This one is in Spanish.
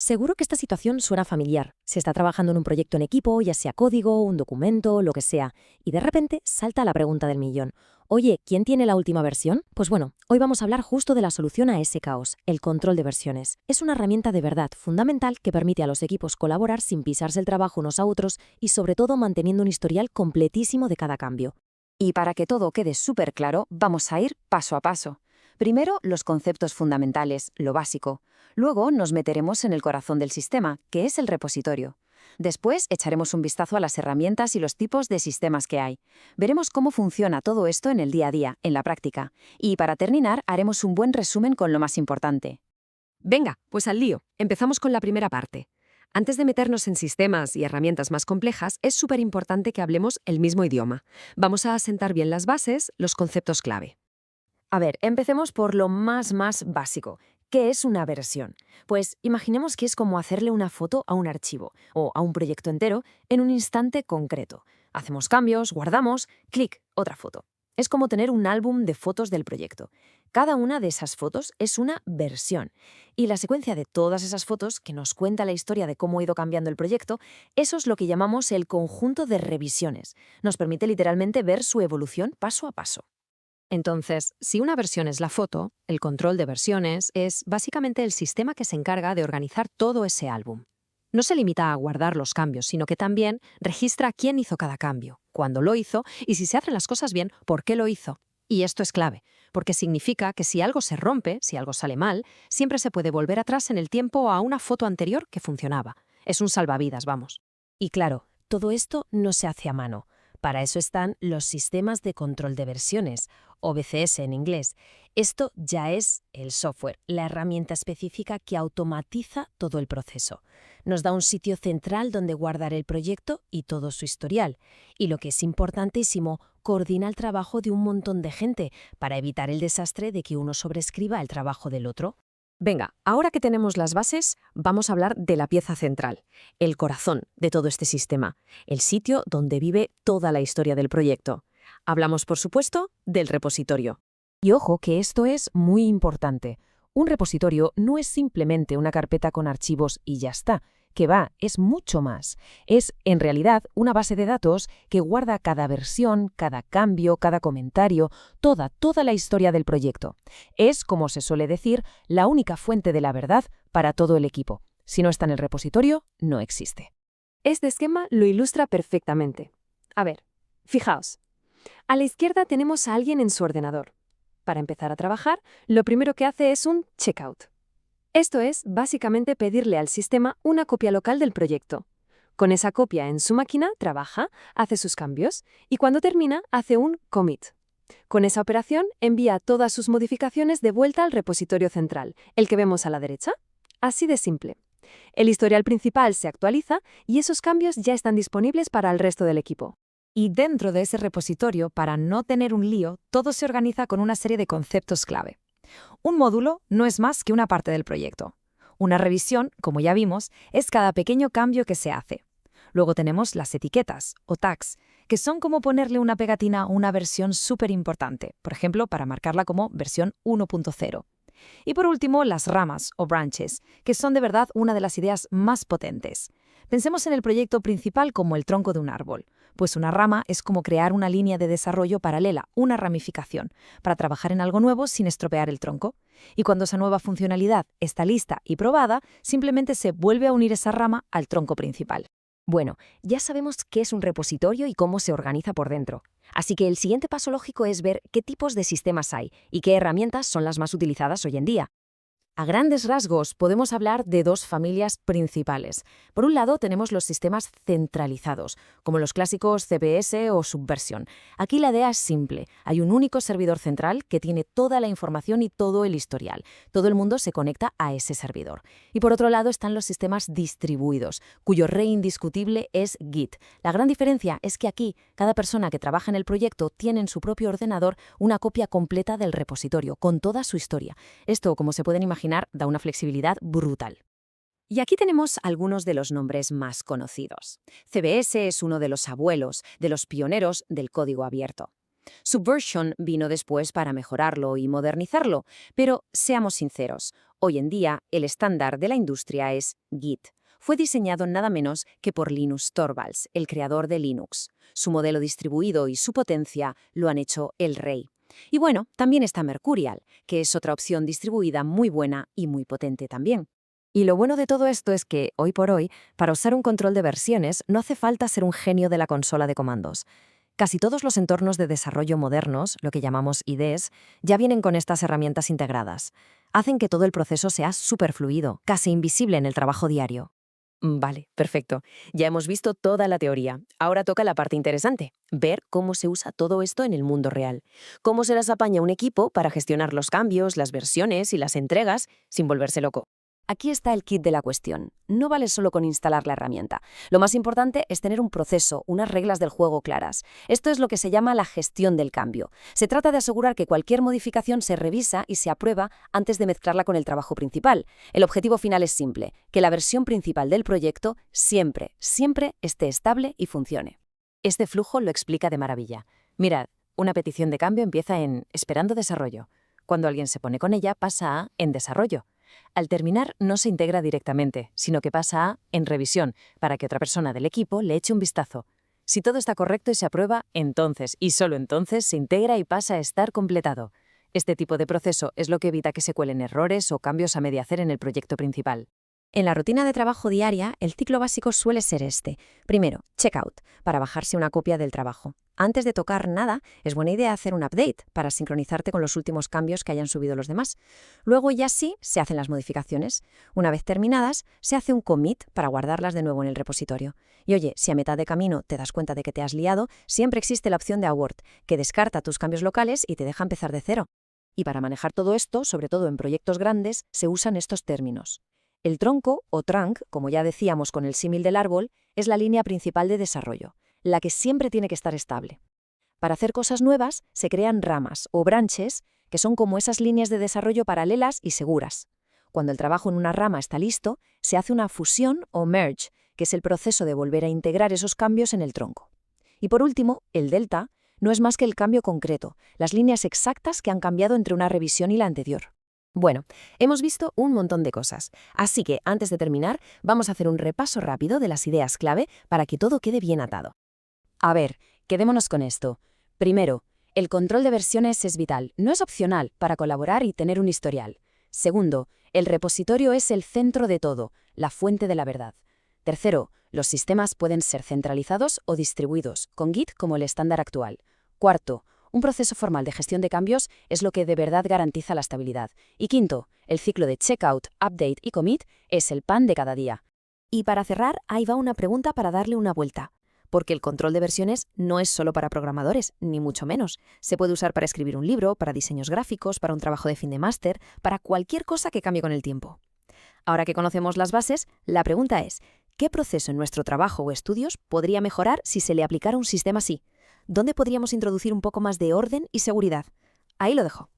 Seguro que esta situación suena familiar. Se está trabajando en un proyecto en equipo, ya sea código, un documento, lo que sea, y de repente salta la pregunta del millón. Oye, ¿quién tiene la última versión? Pues bueno, hoy vamos a hablar justo de la solución a ese caos, el control de versiones. Es una herramienta de verdad fundamental que permite a los equipos colaborar sin pisarse el trabajo unos a otros y sobre todo manteniendo un historial completísimo de cada cambio. Y para que todo quede súper claro, vamos a ir paso a paso. Primero, los conceptos fundamentales, lo básico. Luego, nos meteremos en el corazón del sistema, que es el repositorio. Después, echaremos un vistazo a las herramientas y los tipos de sistemas que hay. Veremos cómo funciona todo esto en el día a día, en la práctica. Y para terminar, haremos un buen resumen con lo más importante. Venga, pues al lío. Empezamos con la primera parte. Antes de meternos en sistemas y herramientas más complejas, es súper importante que hablemos el mismo idioma. Vamos a asentar bien las bases, los conceptos clave. A ver, empecemos por lo más básico. ¿Qué es una versión? Pues imaginemos que es como hacerle una foto a un archivo o a un proyecto entero en un instante concreto. Hacemos cambios, guardamos, clic, otra foto. Es como tener un álbum de fotos del proyecto. Cada una de esas fotos es una versión. Y la secuencia de todas esas fotos, que nos cuenta la historia de cómo ha ido cambiando el proyecto, eso es lo que llamamos el conjunto de revisiones. Nos permite literalmente ver su evolución paso a paso. Entonces, si una versión es la foto, el control de versiones es básicamente el sistema que se encarga de organizar todo ese álbum. No se limita a guardar los cambios, sino que también registra quién hizo cada cambio, cuándo lo hizo y si se hacen las cosas bien, por qué lo hizo. Y esto es clave, porque significa que si algo se rompe, si algo sale mal, siempre se puede volver atrás en el tiempo a una foto anterior que funcionaba. Es un salvavidas, vamos. Y claro, todo esto no se hace a mano. Para eso están los sistemas de control de versiones, o VCS en inglés. Esto ya es el software, la herramienta específica que automatiza todo el proceso. Nos da un sitio central donde guardar el proyecto y todo su historial. Y lo que es importantísimo, coordina el trabajo de un montón de gente para evitar el desastre de que uno sobrescriba el trabajo del otro. Venga, ahora que tenemos las bases, vamos a hablar de la pieza central, el corazón de todo este sistema, el sitio donde vive toda la historia del proyecto. Hablamos, por supuesto, del repositorio. Y ojo que esto es muy importante. Un repositorio no es simplemente una carpeta con archivos y ya está, que va, es mucho más. Es, en realidad, una base de datos que guarda cada versión, cada cambio, cada comentario, toda la historia del proyecto. Es, como se suele decir, la única fuente de la verdad para todo el equipo. Si no está en el repositorio, no existe. Este esquema lo ilustra perfectamente. A ver, fijaos. A la izquierda tenemos a alguien en su ordenador. Para empezar a trabajar, lo primero que hace es un checkout. Esto es, básicamente, pedirle al sistema una copia local del proyecto. Con esa copia en su máquina, trabaja, hace sus cambios y cuando termina, hace un commit. Con esa operación, envía todas sus modificaciones de vuelta al repositorio central, el que vemos a la derecha. Así de simple. El historial principal se actualiza y esos cambios ya están disponibles para el resto del equipo. Y dentro de ese repositorio, para no tener un lío, todo se organiza con una serie de conceptos clave. Un módulo no es más que una parte del proyecto. Una revisión, como ya vimos, es cada pequeño cambio que se hace. Luego tenemos las etiquetas, o tags, que son como ponerle una pegatina a una versión súper importante, por ejemplo, para marcarla como versión 1.0. Y por último, las ramas, o branches, que son de verdad una de las ideas más potentes. Pensemos en el proyecto principal como el tronco de un árbol, pues una rama es como crear una línea de desarrollo paralela, una ramificación, para trabajar en algo nuevo sin estropear el tronco. Y cuando esa nueva funcionalidad está lista y probada, simplemente se vuelve a unir esa rama al tronco principal. Bueno, ya sabemos qué es un repositorio y cómo se organiza por dentro. Así que el siguiente paso lógico es ver qué tipos de sistemas hay y qué herramientas son las más utilizadas hoy en día. A grandes rasgos, podemos hablar de dos familias principales. Por un lado, tenemos los sistemas centralizados, como los clásicos CPS o Subversion. Aquí la idea es simple. Hay un único servidor central que tiene toda la información y todo el historial. Todo el mundo se conecta a ese servidor. Y por otro lado están los sistemas distribuidos, cuyo rey indiscutible es Git. La gran diferencia es que aquí, cada persona que trabaja en el proyecto tiene en su propio ordenador una copia completa del repositorio, con toda su historia. Esto, como se pueden imaginar, da una flexibilidad brutal. Y aquí tenemos algunos de los nombres más conocidos. CBS es uno de los abuelos, de los pioneros del código abierto. Subversion vino después para mejorarlo y modernizarlo, pero seamos sinceros, hoy en día el estándar de la industria es Git. Fue diseñado nada menos que por Linus Torvalds, el creador de Linux. Su modelo distribuido y su potencia lo han hecho el rey. Y bueno, también está Mercurial, que es otra opción distribuida muy buena y muy potente también. Y lo bueno de todo esto es que, hoy por hoy, para usar un control de versiones no hace falta ser un genio de la consola de comandos. Casi todos los entornos de desarrollo modernos, lo que llamamos IDEs, ya vienen con estas herramientas integradas. Hacen que todo el proceso sea súper fluido, casi invisible en el trabajo diario. Vale, perfecto. Ya hemos visto toda la teoría. Ahora toca la parte interesante, ver cómo se usa todo esto en el mundo real. Cómo se las apaña un equipo para gestionar los cambios, las versiones y las entregas sin volverse loco. Aquí está el kit de la cuestión. No vale solo con instalar la herramienta. Lo más importante es tener un proceso, unas reglas del juego claras. Esto es lo que se llama la gestión del cambio. Se trata de asegurar que cualquier modificación se revisa y se aprueba antes de mezclarla con el trabajo principal. El objetivo final es simple, que la versión principal del proyecto siempre esté estable y funcione. Este flujo lo explica de maravilla. Mirad, una petición de cambio empieza en esperando desarrollo. Cuando alguien se pone con ella, pasa a en desarrollo. Al terminar, no se integra directamente, sino que pasa a en revisión, para que otra persona del equipo le eche un vistazo. Si todo está correcto y se aprueba, entonces, y solo entonces, se integra y pasa a estar completado. Este tipo de proceso es lo que evita que se cuelen errores o cambios a medio hacer en el proyecto principal. En la rutina de trabajo diaria, el ciclo básico suele ser este. Primero, checkout, para bajarse una copia del trabajo. Antes de tocar nada, es buena idea hacer un update para sincronizarte con los últimos cambios que hayan subido los demás. Luego ya sí se hacen las modificaciones. Una vez terminadas, se hace un commit para guardarlas de nuevo en el repositorio. Y oye, si a mitad de camino te das cuenta de que te has liado, siempre existe la opción de abort, que descarta tus cambios locales y te deja empezar de cero. Y para manejar todo esto, sobre todo en proyectos grandes, se usan estos términos. El tronco, o trunk, como ya decíamos con el símil del árbol, es la línea principal de desarrollo, la que siempre tiene que estar estable. Para hacer cosas nuevas, se crean ramas o branches, que son como esas líneas de desarrollo paralelas y seguras. Cuando el trabajo en una rama está listo, se hace una fusión o merge, que es el proceso de volver a integrar esos cambios en el tronco. Y por último, el delta no es más que el cambio concreto, las líneas exactas que han cambiado entre una revisión y la anterior. Bueno, hemos visto un montón de cosas, así que antes de terminar, vamos a hacer un repaso rápido de las ideas clave para que todo quede bien atado. A ver, quedémonos con esto. Primero, el control de versiones es vital, no es opcional para colaborar y tener un historial. Segundo, el repositorio es el centro de todo, la fuente de la verdad. Tercero, los sistemas pueden ser centralizados o distribuidos, con Git como el estándar actual. Cuarto, un proceso formal de gestión de cambios es lo que de verdad garantiza la estabilidad. Y quinto, el ciclo de checkout, update y commit es el pan de cada día. Y para cerrar, ahí va una pregunta para darle una vuelta. Porque el control de versiones no es solo para programadores, ni mucho menos. Se puede usar para escribir un libro, para diseños gráficos, para un trabajo de fin de máster, para cualquier cosa que cambie con el tiempo. Ahora que conocemos las bases, la pregunta es, ¿qué proceso en nuestro trabajo o estudios podría mejorar si se le aplicara un sistema así? ¿Dónde podríamos introducir un poco más de orden y seguridad? Ahí lo dejo.